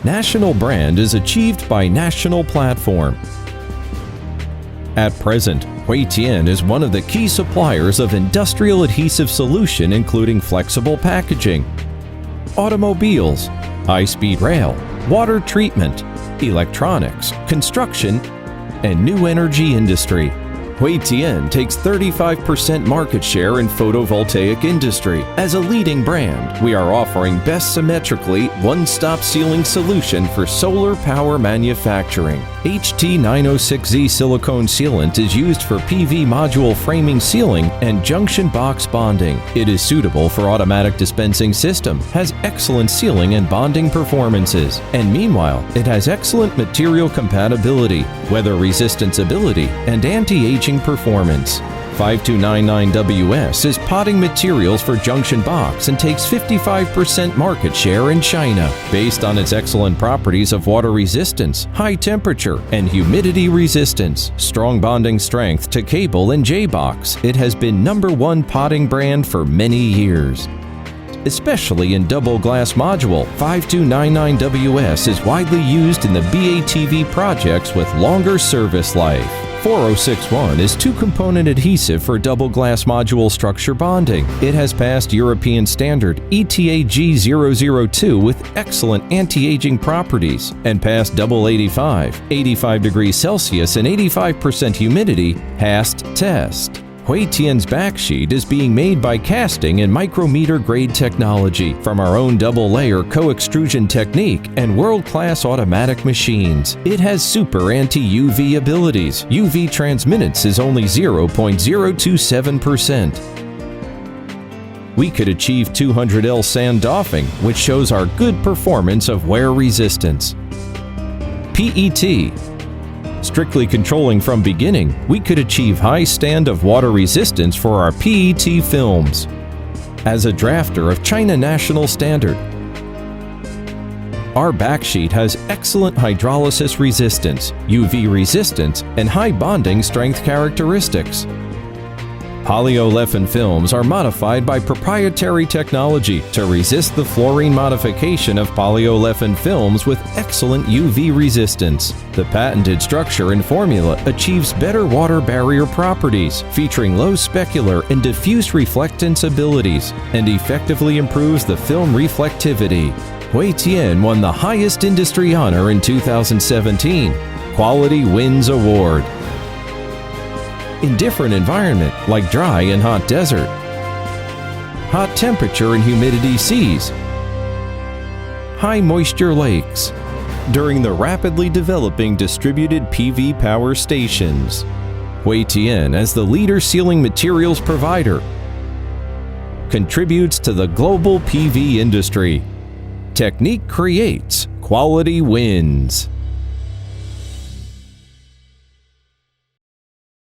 National brand is achieved by national platform. At present, Huitian is one of the key suppliers of industrial adhesive solution including flexible packaging, automobiles, high-speed rail, water treatment, electronics, construction, and new energy industry. Huitian takes 35% market share in photovoltaic industry. As a leading brand, we are offering best symmetrically one-stop sealing solution for solar power manufacturing. HT906Z silicone sealant is used for PV module framing sealing and junction box bonding. It is suitable for automatic dispensing system, has excellent sealing and bonding performances, and meanwhile, it has excellent material compatibility, weather resistance ability, and anti-aging performance. 5299WS is potting materials for junction box and takes 55% market share in China. Based on its excellent properties of water resistance, high temperature, and humidity resistance, strong bonding strength to cable and J-box, it has been #1 potting brand for many years. Especially in double glass module, 5299WS is widely used in the BATV projects with longer service life. 4061 is two-component adhesive for double glass module structure bonding. It has passed European standard ETA G002 with excellent anti-aging properties and passed double 85 degrees Celsius and 85% humidity HAST test. Huitian's backsheet is being made by casting and micrometer grade technology from our own double-layer co-extrusion technique and world-class automatic machines. It has super anti-UV abilities. UV transmittance is only 0.027%. We could achieve 200L sand doffing, which shows our good performance of wear resistance. PET. Strictly controlling from beginning, we could achieve high stand of water resistance for our PET films. As a drafter of China National Standard, our backsheet has excellent hydrolysis resistance, UV resistance, and high bonding strength characteristics. Polyolefin films are modified by proprietary technology to resist the fluorine modification of polyolefin films with excellent UV resistance. The patented structure and formula achieves better water barrier properties, featuring low specular and diffuse reflectance abilities, and effectively improves the film reflectivity. Huitian won the highest industry honor in 2017, Quality Wins Award. In different environment like dry and hot desert, hot temperature and humidity seas, high moisture lakes, during the rapidly developing distributed PV power stations. Huitian, as the leader sealing materials provider, contributes to the global PV industry. Technique creates, quality wins.